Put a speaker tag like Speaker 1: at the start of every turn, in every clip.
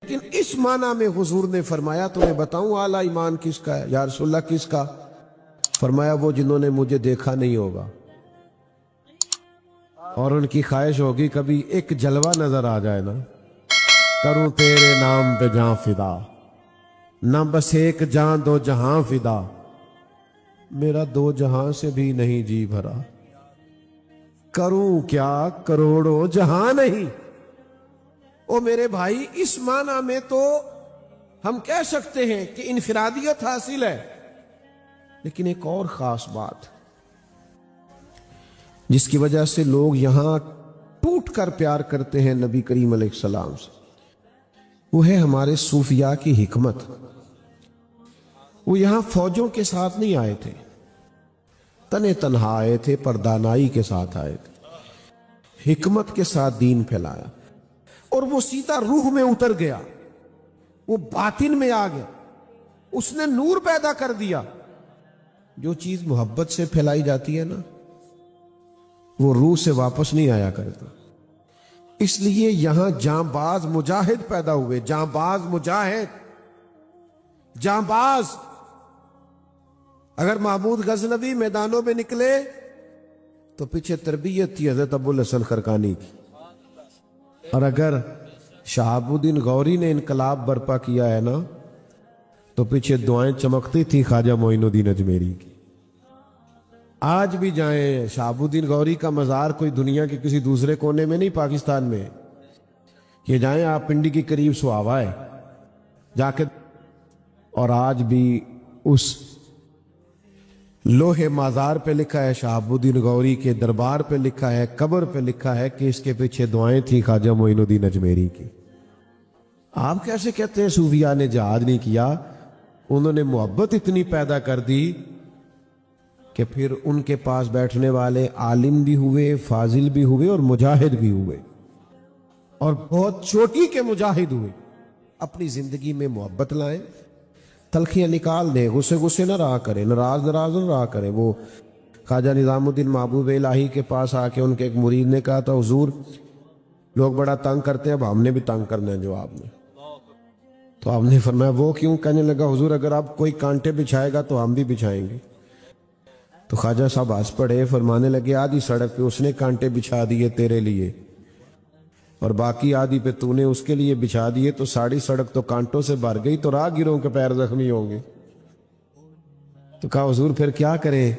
Speaker 1: لیکن اس معنی میں حضور نے فرمایا تمہیں بتاؤں اعلیٰ ایمان کس کا ہے؟ یا رسول اللہ کس کا؟ فرمایا وہ جنہوں نے مجھے دیکھا نہیں ہوگا اور ان کی خواہش ہوگی کبھی ایک جلوہ نظر آ جائے نا، کروں تیرے نام پہ جاں فدا، نہ بس ایک جاں دو جہاں فدا، میرا دو جہاں سے بھی نہیں جی بھرا، کروں کیا کروڑوں جہاں نہیں۔ او میرے بھائی، اس معنی میں تو ہم کہہ سکتے ہیں کہ انفرادیت حاصل ہے، لیکن ایک اور خاص بات جس کی وجہ سے لوگ یہاں ٹوٹ کر پیار کرتے ہیں نبی کریم علیہ السلام سے، وہ ہے ہمارے صوفیاء کی حکمت۔ وہ یہاں فوجوں کے ساتھ نہیں آئے تھے، تنے تنہا آئے تھے، پردانائی کے ساتھ آئے تھے، حکمت کے ساتھ دین پھیلایا، اور وہ سیدھا روح میں اتر گیا، وہ باطن میں آ گیا، اس نے نور پیدا کر دیا۔ جو چیز محبت سے پھیلائی جاتی ہے نا، وہ روح سے واپس نہیں آیا کرتا۔ اس لیے یہاں جاں باز مجاہد پیدا ہوئے، جاں باز مجاہد، جاں باز۔ اگر محمود غزنوی میدانوں میں نکلے تو پیچھے تربیت تھی حضرت ابو الحسن خرقانی کی، اور اگر شہاب الدین غوری نے انقلاب برپا کیا ہے نا تو پیچھے دعائیں چمکتی تھی خواجہ معین الدین اجمیری کی۔ آج بھی جائیں، شہاب الدین غوری کا مزار کوئی دنیا کے کسی دوسرے کونے میں نہیں، پاکستان میں، یہ جائیں آپ پنڈی کے قریب سہاوا ہے جا کے، اور آج بھی اس لوہے مزار پہ لکھا ہے، شہاب الدین غوری کے دربار پہ لکھا ہے، قبر پہ لکھا ہے کہ اس کے پیچھے دعائیں تھیں خواجہ معین الدین اجمیری کی۔ آپ کیسے کہتے ہیں صوفیاء نے جہاد نہیں کیا؟ انہوں نے محبت اتنی پیدا کر دی کہ پھر ان کے پاس بیٹھنے والے عالم بھی ہوئے، فاضل بھی ہوئے، اور مجاہد بھی ہوئے، اور بہت چوٹی کے مجاہد ہوئے۔ اپنی زندگی میں محبت لائیں، تلخیاں نکال دیں، غصے غصے نہ رہا کریں، ناراض ناراض نہ رہا کریں۔ وہ خواجہ نظام الدین محبوب الہی کے پاس آ کے ان کے ایک مرید نے کہا تھا، حضور لوگ بڑا تنگ کرتے ہیں، اب ہم نے بھی تنگ کرنا ہے جواب میں۔ تو آپ نے فرمایا وہ کیوں؟ کہنے لگا حضور اگر آپ کوئی کانٹے بچھائے گا تو ہم بھی بچھائیں گے۔ تو خواجہ صاحب ہنس پڑے، فرمانے لگے آدھی سڑک پہ اس نے کانٹے بچھا دیے تیرے لیے، اور باقی آدھی پہ تو نے اس کے لیے بچھا دیے، تو ساڑھی سڑک تو کانٹوں سے بھر گئی، تو راہ گیروں کے پیر زخمی ہوں گے۔ تو کہا حضور پھر کیا کریں؟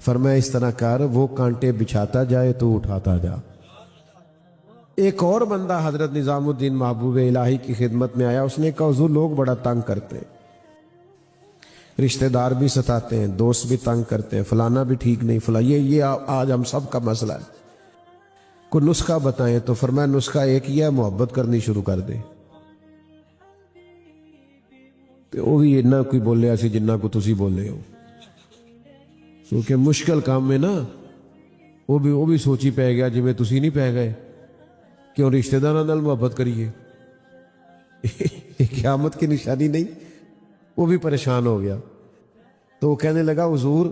Speaker 1: فرمایا اس طرح کر، وہ کانٹے بچھاتا جائے تو اٹھاتا جا۔ ایک اور بندہ حضرت نظام الدین محبوب الہی کی خدمت میں آیا، اس نے کہا حضور لوگ بڑا تنگ کرتے ہیں، رشتہ دار بھی ستاتے ہیں، دوست بھی تنگ کرتے ہیں، فلانا بھی ٹھیک نہیں، یہ آج ہم سب کا مسئلہ ہے، کوئی نسخہ بتائیں۔ تو فرمایا نسخہ ایک ہی ہے، محبت کرنی شروع کر دے۔ تو وہ بھی اتنا کوئی بولے ایسی جنہ کو تسی بولے ہو، کیونکہ مشکل کام میں نا وہ بھی سوچی پہ گیا جی میں تسی نہیں پہ گئے، کیوں رشتہ داراں نال محبت کریے، قیامت کی نشانی نہیں۔ وہ بھی پریشان ہو گیا، تو وہ کہنے لگا حضور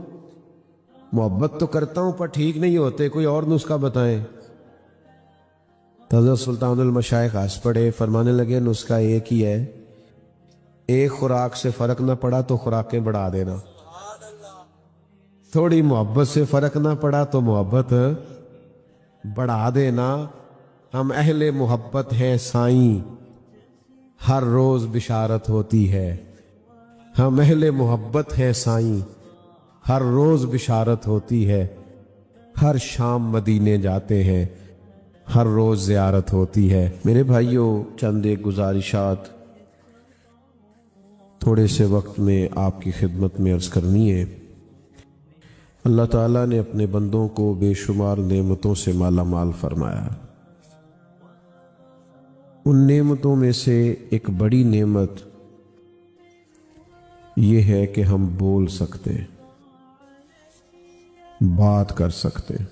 Speaker 1: محبت تو کرتا ہوں پر ٹھیک نہیں ہوتے، کوئی اور نسخہ بتائیں۔ حضرت سلطان المشائخ ہنس پڑے، فرمانے لگے نسخہ ایک ہی ہے، ایک خوراک سے فرق نہ پڑا تو خوراکیں بڑھا دینا، تھوڑی محبت سے فرق نہ پڑا تو محبت بڑھا دینا۔ ہم اہل محبت ہیں سائیں، ہر روز بشارت ہوتی ہے، ہم اہل محبت ہیں سائیں، ہر روز بشارت ہوتی ہے، ہر شام مدینے جاتے ہیں، ہر روز زیارت ہوتی ہے۔ میرے بھائیوں، چند ایک گزارشات تھوڑے سے وقت میں آپ کی خدمت میں عرض کرنی ہے۔ اللہ تعالیٰ نے اپنے بندوں کو بے شمار نعمتوں سے مالا مال فرمایا۔ ان نعمتوں میں سے ایک بڑی نعمت یہ ہے کہ ہم بول سکتے ہیں، بات کر سکتے ہیں۔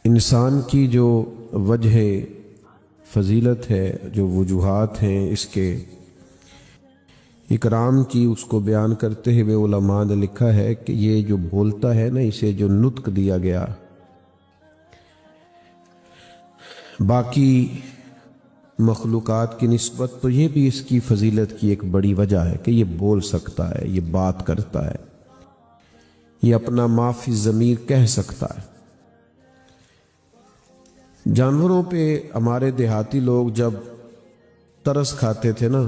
Speaker 1: انسان کی جو وجہ فضیلت ہے، جو وجوہات ہیں اس کے اکرام کی، اس کو بیان کرتے ہوئے علماء نے لکھا ہے کہ یہ جو بولتا ہے نا، اسے جو نطق دیا گیا، باقی مخلوقات کی نسبت، تو یہ بھی اس کی فضیلت کی ایک بڑی وجہ ہے کہ یہ بول سکتا ہے، یہ بات کرتا ہے، یہ اپنا ما فی الضمیر کہہ سکتا ہے۔ جانوروں پہ ہمارے دیہاتی لوگ جب ترس کھاتے تھے نا،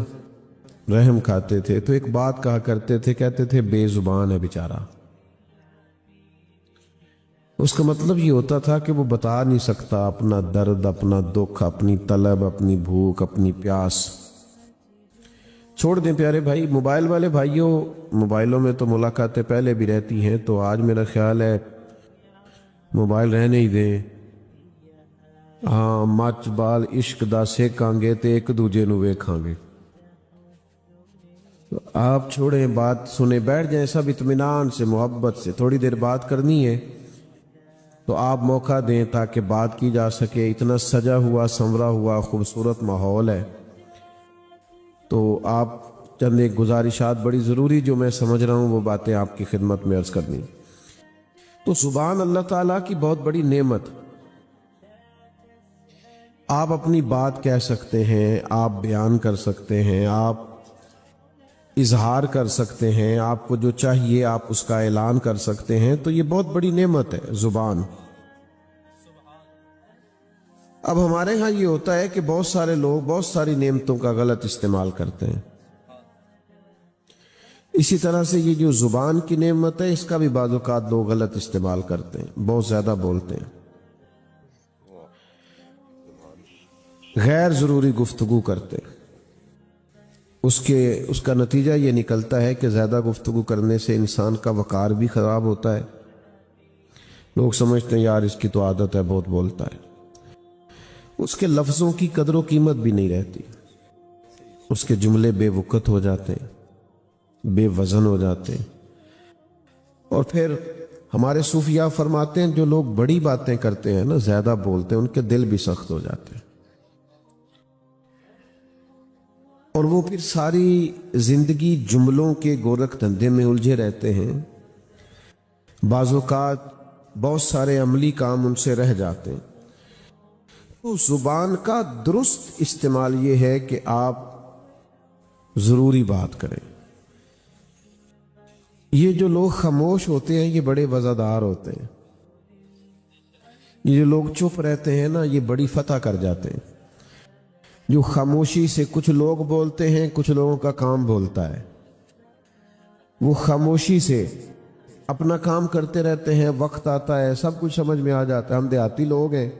Speaker 1: رحم کھاتے تھے، تو ایک بات کہا کرتے تھے، کہتے تھے بے زبان ہے بیچارہ۔ اس کا مطلب یہ ہوتا تھا کہ وہ بتا نہیں سکتا اپنا درد، اپنا دکھ، اپنی طلب، اپنی بھوک، اپنی پیاس۔ چھوڑ دیں پیارے بھائی، موبائل والے بھائیوں، موبائلوں میں تو ملاقاتیں پہلے بھی رہتی ہیں، تو آج میرا خیال ہے موبائل رہنے ہی دیں۔ ہاں، مچ بال عشق دا سیکھاں گے تے ایک دوجے نو ویکھاں گے۔ تو آپ چھوڑیں، بات سنیں، بیٹھ جائیں سب اطمینان سے، محبت سے۔ تھوڑی دیر بات کرنی ہے تو آپ موقع دیں تاکہ بات کی جا سکے۔ اتنا سجا ہوا، سنورا ہوا، خوبصورت ماحول ہے، تو آپ چند ایک گزارشات بڑی ضروری جو میں سمجھ رہا ہوں وہ باتیں آپ کی خدمت میں عرض کرنی۔ تو سبحان اللہ تعالیٰ کی بہت بڑی نعمت، آپ اپنی بات کہہ سکتے ہیں، آپ بیان کر سکتے ہیں، آپ اظہار کر سکتے ہیں، آپ کو جو چاہیے آپ اس کا اعلان کر سکتے ہیں، تو یہ بہت بڑی نعمت ہے زبان۔ اب ہمارے ہاں یہ ہوتا ہے کہ بہت سارے لوگ بہت ساری نعمتوں کا غلط استعمال کرتے ہیں۔ اسی طرح سے یہ جو زبان کی نعمت ہے، اس کا بھی بعض اوقات لوگ غلط استعمال کرتے ہیں، بہت زیادہ بولتے ہیں، غیر ضروری گفتگو کرتے ہیں۔ اس کا نتیجہ یہ نکلتا ہے کہ زیادہ گفتگو کرنے سے انسان کا وقار بھی خراب ہوتا ہے۔ لوگ سمجھتے ہیں یار اس کی تو عادت ہے، بہت بولتا ہے۔ اس کے لفظوں کی قدر و قیمت بھی نہیں رہتی، اس کے جملے بے وقت ہو جاتے ہیں، بے وزن ہو جاتے ہیں۔ اور پھر ہمارے صوفیاء فرماتے ہیں جو لوگ بڑی باتیں کرتے ہیں نا، زیادہ بولتے ہیں، ان کے دل بھی سخت ہو جاتے ہیں، اور وہ پھر ساری زندگی جملوں کے گورکھ دھندے میں الجھے رہتے ہیں۔ بعض اوقات بہت سارے عملی کام ان سے رہ جاتے ہیں۔ تو زبان کا درست استعمال یہ ہے کہ آپ ضروری بات کریں۔ یہ جو لوگ خاموش ہوتے ہیں یہ بڑے وزادار ہوتے ہیں، یہ جو لوگ چپ رہتے ہیں نا یہ بڑی فتح کر جاتے ہیں۔ جو خاموشی سے، کچھ لوگ بولتے ہیں، کچھ لوگوں کا کام بولتا ہے، وہ خاموشی سے اپنا کام کرتے رہتے ہیں، وقت آتا ہے سب کچھ سمجھ میں آ جاتا ہے۔ ہم دیہاتی لوگ ہیں،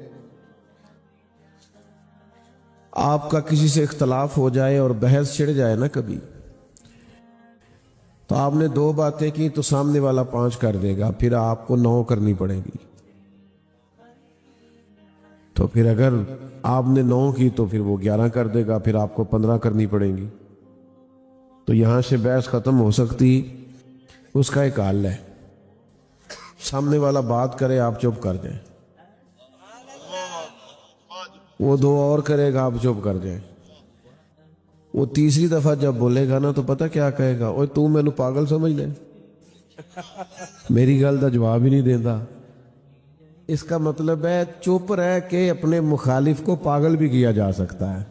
Speaker 1: آپ کا کسی سے اختلاف ہو جائے اور بحث چھڑ جائے نا کبھی، تو آپ نے 2 باتیں کی تو سامنے والا 5 کر دے گا، پھر آپ کو 9 کرنی پڑے گی۔ تو پھر اگر آپ نے 9 کی تو پھر وہ 11 کر دے گا، پھر آپ کو 15 کرنی پڑیں گی۔ تو یہاں سے بحث ختم ہو سکتی، اس کا ایک حل ہے، سامنے والا بات کرے آپ چپ کر دیں، وہ 2 اور کرے گا آپ چپ کر دیں۔ وہ تیسری دفعہ جب بولے گا نا تو پتہ کیا کہے گا، اوے تو مینوں پاگل سمجھ لے، میری گل دا جواب ہی نہیں دیتا۔ اس کا مطلب ہے چپ رہ کے اپنے مخالف کو پاگل بھی کیا جا سکتا ہے۔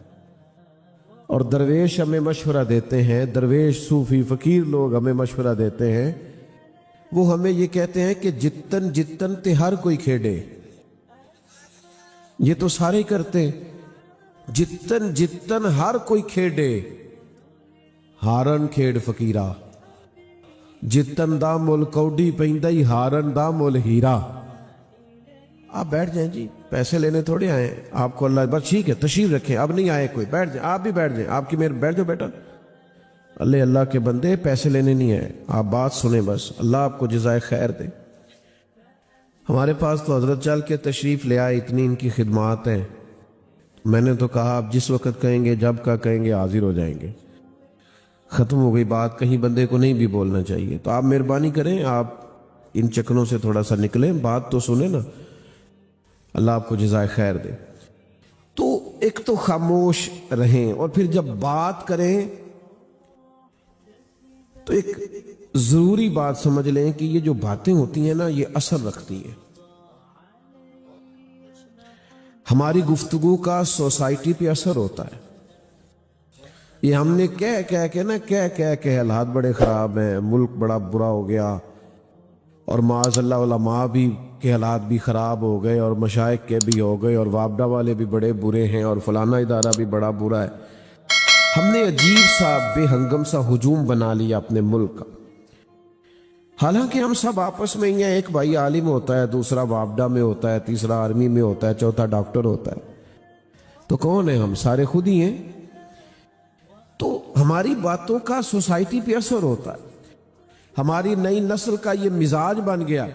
Speaker 1: اور درویش ہمیں مشورہ دیتے ہیں، درویش صوفی فقیر لوگ ہمیں مشورہ دیتے ہیں، وہ ہمیں یہ کہتے ہیں کہ جتن جتن تے ہر کوئی کھیڑے، یہ تو سارے کرتے، جتن جتن ہر کوئی کھیڑے، ہارن کھیڑ فقیرہ، جتن دا مول کوڈی پیندائی ہارن دا مول ہیرا۔ آپ بیٹھ جائیں جی، پیسے لینے تھوڑے آئے ہیں آپ کو، اللہ بس ٹھیک ہے تشریف رکھیں، اب نہیں آئے کوئی، بیٹھ جائیں، آپ بھی بیٹھ جائیں، آپ کی میرے بیٹھ جاؤ بیٹا، اللہ کے بندے پیسے لینے نہیں آئے، آپ بات سنیں بس، اللہ آپ کو جزائے خیر دے۔ ہمارے پاس تو حضرت چل کے تشریف لے آئے، اتنی ان کی خدمات ہیں، میں نے تو کہا آپ جس وقت کہیں گے، جب کا کہیں گے حاضر ہو جائیں گے۔ ختم ہو گئی بات، کہیں بندے کو نہیں بھی بولنا چاہیے۔ تو آپ مہربانی کریں، آپ ان چکروں سے تھوڑا سا نکلیں، بات تو سنیں نا، اللہ آپ کو جزائے خیر دے۔ تو ایک تو خاموش رہیں، اور پھر جب بات کریں تو ایک ضروری بات سمجھ لیں کہ یہ جو باتیں ہوتی ہیں نا یہ اثر رکھتی ہیں۔ ہماری گفتگو کا سوسائٹی پہ اثر ہوتا ہے. یہ ہم نے کہہ کے حالات بڑے خراب ہیں، ملک بڑا برا ہو گیا، اور معاذ اللہ علماء بھی کے حالات بھی خراب ہو گئے، اور مشائخ کے بھی ہو گئے، اور وابڈا والے بھی بڑے برے ہیں، اور فلانا ادارہ بھی بڑا برا ہے. ہم نے عجیب سا بے ہنگم سا ہجوم بنا لیا اپنے ملک کا. حالانکہ ہم سب آپس میں ہی ہیں. ایک بھائی عالم ہوتا ہے، دوسرا وابڈا میں ہوتا ہے، تیسرا آرمی میں ہوتا ہے، چوتھا ڈاکٹر ہوتا ہے. تو کون ہے؟ ہم سارے خود ہی ہیں. تو ہماری باتوں کا سوسائٹی پہ اثر ہوتا ہے. ہماری نئی نسل کا یہ مزاج بن گیا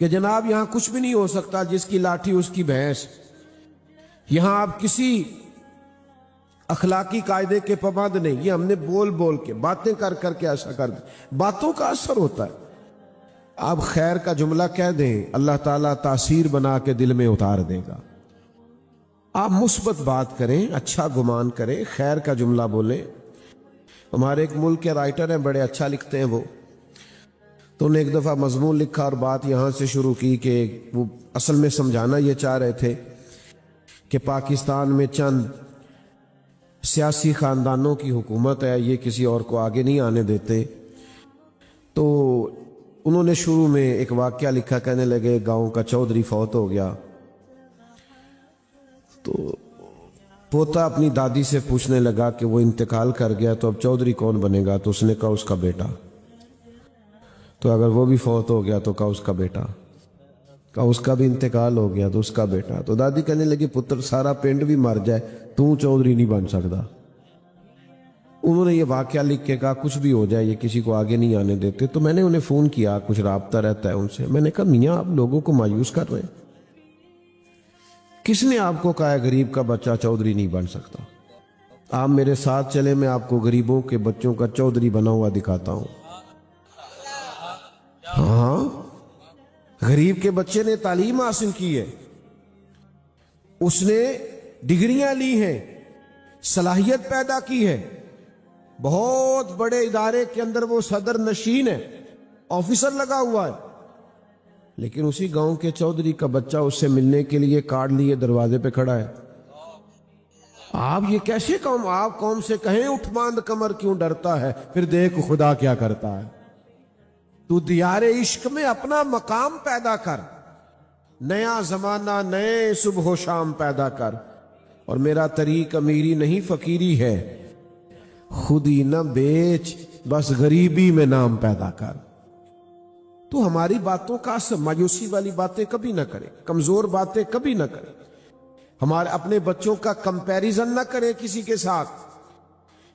Speaker 1: کہ جناب یہاں کچھ بھی نہیں ہو سکتا، جس کی لاٹھی اس کی بھینس. یہاں آپ کسی اخلاقی قاعدے کے پابند نہیں. یہ ہم نے بول بول کے، باتیں کر کر کے ایسا کر دیں. باتوں کا اثر ہوتا ہے. آپ خیر کا جملہ کہہ دیں، اللہ تعالیٰ تاثیر بنا کے دل میں اتار دے گا. آپ مثبت بات کریں، اچھا گمان کریں، خیر کا جملہ بولیں. ہمارے ایک ملک کے رائٹر ہیں، بڑے اچھا لکھتے ہیں وہ. تو انہیں ایک دفعہ مضمون لکھا اور بات یہاں سے شروع کی کہ وہ اصل میں سمجھانا یہ چاہ رہے تھے کہ پاکستان میں چند سیاسی خاندانوں کی حکومت ہے، یہ کسی اور کو آگے نہیں آنے دیتے. تو انہوں نے شروع میں ایک واقعہ لکھا، کہنے لگے گاؤں کا چودھری فوت ہو گیا. تو پوتا اپنی دادی سے پوچھنے لگا کہ وہ انتقال کر گیا تو اب چودھری کون بنے گا؟ تو اس نے کہا اس کا بیٹا. تو اگر وہ بھی فوت ہو گیا تو کہا اس کا بیٹا. کہا اس کا بھی انتقال ہو گیا تو اس کا بیٹا. تو دادی کہنے لگی پتر سارا پنڈ بھی مر جائے تو چودھری نہیں بن سکتا. انہوں نے یہ واقعہ لکھ کے کہا کچھ بھی ہو جائے یہ کسی کو آگے نہیں آنے دیتے. تو میں نے انہیں فون کیا، کچھ رابطہ رہتا ہے ان سے. میں نے کہا میاں آپ لوگوں کو مایوس کر رہے ہیں. کس نے آپ کو کہا ہے غریب کا بچہ چودھری نہیں بن سکتا؟ آپ میرے ساتھ چلے، میں آپ کو غریبوں کے بچوں کا چودھری بنا ہوا دکھاتا ہوں. ہاں، غریب کے بچے نے تعلیم حاصل کی ہے، اس نے ڈگریاں لی ہیں، صلاحیت پیدا کی ہے، بہت بڑے ادارے کے اندر وہ صدر نشین ہے، آفیسر لگا ہوا ہے. لیکن اسی گاؤں کے چودھری کا بچہ اس سے ملنے کے لیے کارڈ لیے دروازے پہ کھڑا ہے. آپ یہ کیسے قوم؟ آپ قوم سے کہیں اٹھ باندھ کمر کیوں ڈرتا ہے؟ پھر دیکھ خدا کیا کرتا ہے. تو دیار عشق میں اپنا مقام پیدا کر، نیا زمانہ نئے صبح و شام پیدا کر. اور میرا طریق امیری نہیں فقیری ہے، خود ہی نہ بیچ، بس غریبی میں نام پیدا کر. تو ہماری باتوں کا اثر، مایوسی والی باتیں کبھی نہ کریں، کمزور باتیں کبھی نہ کریں. ہمارے اپنے بچوں کا کمپیریزن نہ کریں کسی کے ساتھ.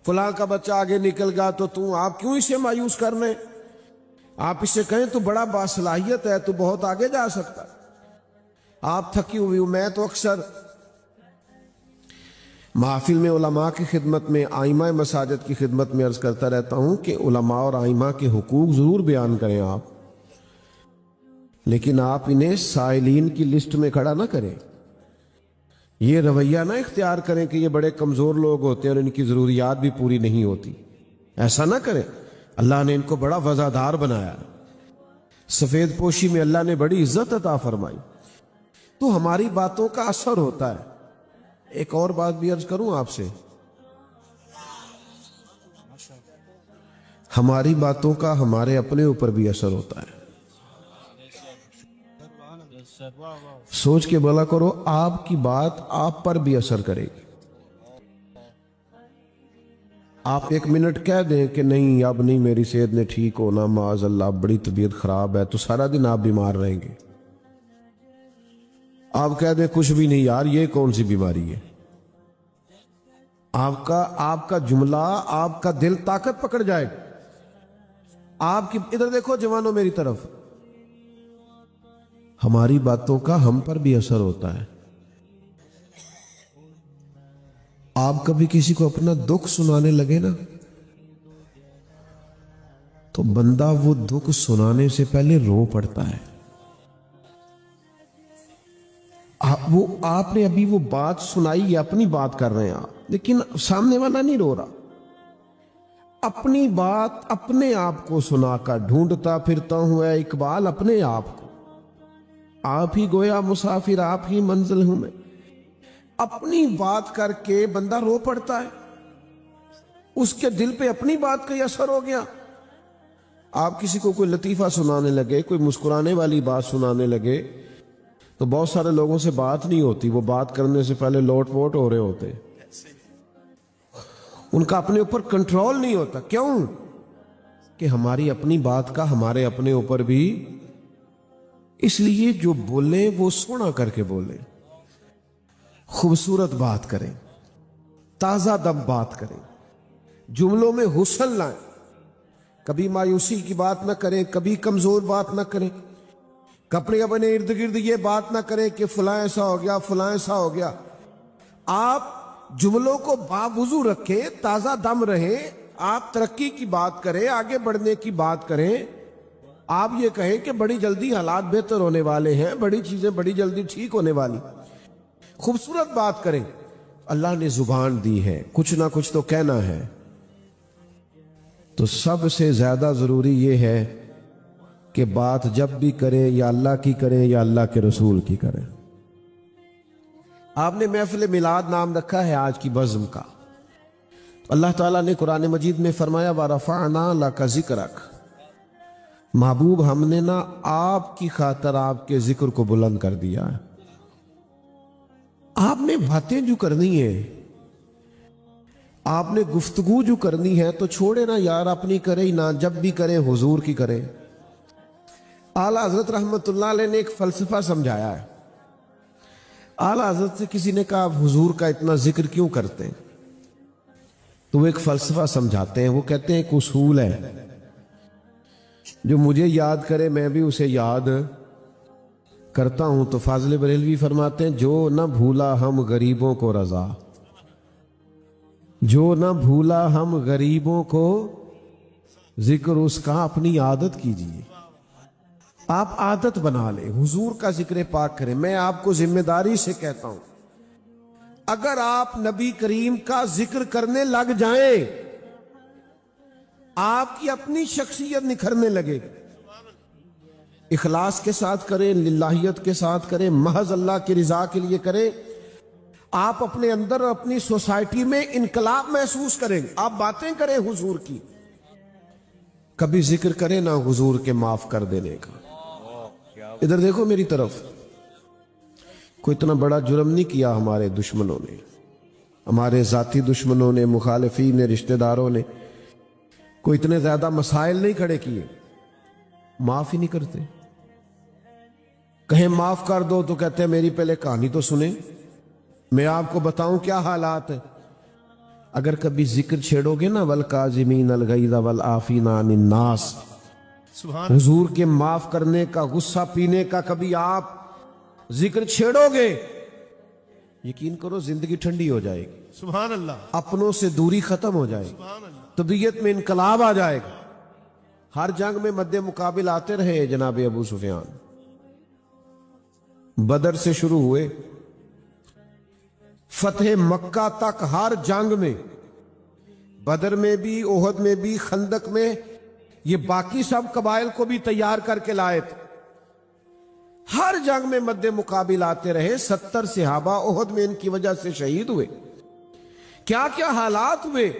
Speaker 1: فلاں کا بچہ آگے نکل گا تو آپ کیوں اسے مایوس کر رہے ہیں؟ آپ اس سے کہیں تو بڑا باصلاحیت ہے، تو بہت آگے جا سکتا ہے. آپ تھکی ہوئی. میں تو اکثر محافل میں علماء کی خدمت میں، آئمہ مساجد کی خدمت میں عرض کرتا رہتا ہوں کہ علماء اور آئمہ کے حقوق ضرور بیان کریں آپ، لیکن آپ انہیں سائلین کی لسٹ میں کھڑا نہ کریں. یہ رویہ نہ اختیار کریں کہ یہ بڑے کمزور لوگ ہوتے ہیں اور ان کی ضروریات بھی پوری نہیں ہوتی. ایسا نہ کریں. اللہ نے ان کو بڑا وزادار بنایا، سفید پوشی میں اللہ نے بڑی عزت عطا فرمائی. تو ہماری باتوں کا اثر ہوتا ہے. ایک اور بات بھی عرض کروں آپ سے، ہماری باتوں کا ہمارے اپنے اوپر بھی اثر ہوتا ہے. سوچ کے بولا کرو، آپ کی بات آپ پر بھی اثر کرے گی. آپ ایک منٹ کہہ دیں کہ نہیں اب نہیں میری صحت نے ٹھیک ہونا، معاذ اللہ بڑی طبیعت خراب ہے، تو سارا دن آپ بیمار رہیں گے. آپ کہہ دیں کچھ بھی نہیں یار، یہ کون سی بیماری ہے؟ آپ کا جملہ، آپ کا دل طاقت پکڑ جائے گا. آپ کی ادھر دیکھو جوانوں میری طرف، ہماری باتوں کا ہم پر بھی اثر ہوتا ہے. آپ کبھی کسی کو اپنا دکھ سنانے لگے نا تو بندہ وہ دکھ سنانے سے پہلے رو پڑتا ہے. آپ نے ابھی وہ بات سنائی، اپنی بات کر رہے ہیں آپ، لیکن سامنے والا نہیں رو رہا. اپنی بات اپنے آپ کو سنا کر ڈھونڈتا پھرتا ہوں اے اقبال اپنے آپ کو. آپ ہی گویا مسافر، آپ ہی منزل ہوں میں. اپنی بات کر کے بندہ رو پڑتا ہے، اس کے دل پہ اپنی بات کا اثر ہو گیا. آپ کسی کو کوئی لطیفہ سنانے لگے، کوئی مسکرانے والی بات سنانے لگے تو بہت سارے لوگوں سے بات نہیں ہوتی، وہ بات کرنے سے پہلے لوٹ پوٹ ہو رہے ہوتے، ان کا اپنے اوپر کنٹرول نہیں ہوتا. کیوں؟ کہ ہماری اپنی بات کا ہمارے اپنے اوپر بھی. اس لیے جو بولیں وہ سونا کر کے بولیں، خوبصورت بات کریں، تازہ دم بات کریں، جملوں میں حسن لائیں، کبھی مایوسی کی بات نہ کریں، کبھی کمزور بات نہ کریں، کپڑے اپنے ارد گرد یہ بات نہ کریں کہ فلاں ایسا ہو گیا، فلاں ایسا ہو گیا. آپ جملوں کو باوضو رکھیں، تازہ دم رہیں، آپ ترقی کی بات کریں، آگے بڑھنے کی بات کریں. آپ یہ کہیں کہ بڑی جلدی حالات بہتر ہونے والے ہیں، بڑی چیزیں بڑی جلدی ٹھیک ہونے والی. خوبصورت بات کریں. اللہ نے زبان دی ہے، کچھ نہ کچھ تو کہنا ہے. تو سب سے زیادہ ضروری یہ ہے کہ بات جب بھی کریں یا اللہ کی کریں یا اللہ کے رسول کی کریں. آپ نے محفل میلاد نام رکھا ہے آج کی بزم کا. اللہ تعالیٰ نے قرآن مجید میں فرمایا وَرَفَعْنَا لَكَ ذِكْرَكَ، محبوب ہم نے نا آپ کی خاطر آپ کے ذکر کو بلند کر دیا ہے. آپ نے باتیں جو کرنی ہے، آپ نے گفتگو جو کرنی ہے تو چھوڑے نا یار اپنی کرے ہی نہ، جب بھی کرے حضور کی کرے. اعلیٰ حضرت رحمت اللہ علیہ نے ایک فلسفہ سمجھایا ہے. اعلیٰ حضرت سے کسی نے کہا آپ حضور کا اتنا ذکر کیوں کرتے ہیں؟ تو وہ ایک فلسفہ سمجھاتے ہیں. وہ کہتے ہیں ایک اصول ہے، جو مجھے یاد کرے میں بھی اسے یاد کرتا ہوں. تو فاضل بریلوی فرماتے ہیں جو نہ بھولا ہم غریبوں کو رضا، جو نہ بھولا ہم غریبوں کو ذکر اس کا اپنی عادت کیجیے. آپ عادت بنا لیں، حضور کا ذکر پاک کریں. میں آپ کو ذمہ داری سے کہتا ہوں، اگر آپ نبی کریم کا ذکر کرنے لگ جائیں آپ کی اپنی شخصیت نکھرنے لگے گی. اخلاص کے ساتھ کریں، للہیت کے ساتھ کریں، محض اللہ کی رضا کے لیے کریں. آپ اپنے اندر اور اپنی سوسائٹی میں انقلاب محسوس کریں. آپ باتیں کریں حضور کی، کبھی ذکر کریں نہ حضور کے معاف کر دینے کا. ادھر دیکھو میری طرف، کوئی اتنا بڑا جرم نہیں کیا ہمارے دشمنوں نے، ہمارے ذاتی دشمنوں نے، مخالفین نے، رشتہ داروں نے. کوئی اتنے زیادہ مسائل نہیں کھڑے کیے، معاف ہی نہیں کرتے. کہیں معاف کر دو تو کہتے ہیں میری پہلے کہانی تو سنیں، میں آپ کو بتاؤں کیا حالات ہیں. اگر کبھی ذکر چھیڑو گے نا وَالْقَاظِمِينَ الْغَيْظَ وَالْعَافِينَ عَنِ النَّاسِ، حضور کے معاف کرنے کا، غصہ پینے کا کبھی آپ ذکر چھیڑو گے، یقین کرو زندگی ٹھنڈی ہو جائے گی.
Speaker 2: سبحان اللہ.
Speaker 1: اپنوں سے دوری ختم ہو جائے گی،
Speaker 2: سبحان اللہ.
Speaker 1: طبیعت میں انقلاب آ جائے گا. ہر جنگ میں مد مقابل آتے رہے جناب ابو سفیان. بدر سے شروع ہوئے فتح مکہ تک، ہر جنگ میں، بدر میں بھی، احد میں بھی، خندق میں، یہ باقی سب قبائل کو بھی تیار کر کے لائے تھے. ہر جنگ میں مد مقابل آتے رہے. 70 صحابہ احد میں ان کی وجہ سے شہید ہوئے. کیا کیا حالات ہوئے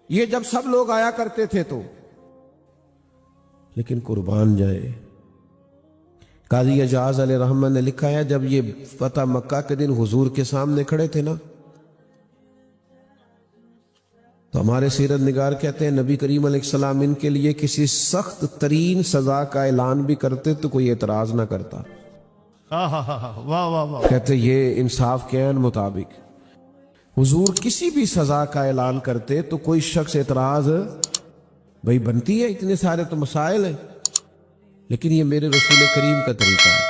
Speaker 1: یہ جب سب لوگ آیا کرتے تھے تو. لیکن قربان جائے، قاضی اعجاز علیہ رحمہ نے لکھا ہے جب یہ فتح مکہ کے دن حضور کے سامنے کھڑے تھے نا، تو ہمارے سیرت نگار کہتے ہیں نبی کریم علیہ السلام ان کے لیے کسی سخت ترین سزا کا اعلان بھی کرتے تو کوئی اعتراض نہ کرتا.
Speaker 2: واہ واہ واہ.
Speaker 1: کہتے یہ انصاف کے عین مطابق حضور کسی بھی سزا کا اعلان کرتے تو کوئی شخص اعتراض بھئی بنتی ہے، اتنے سارے تو مسائل ہیں، لیکن یہ میرے رسول کریم کا طریقہ ہے.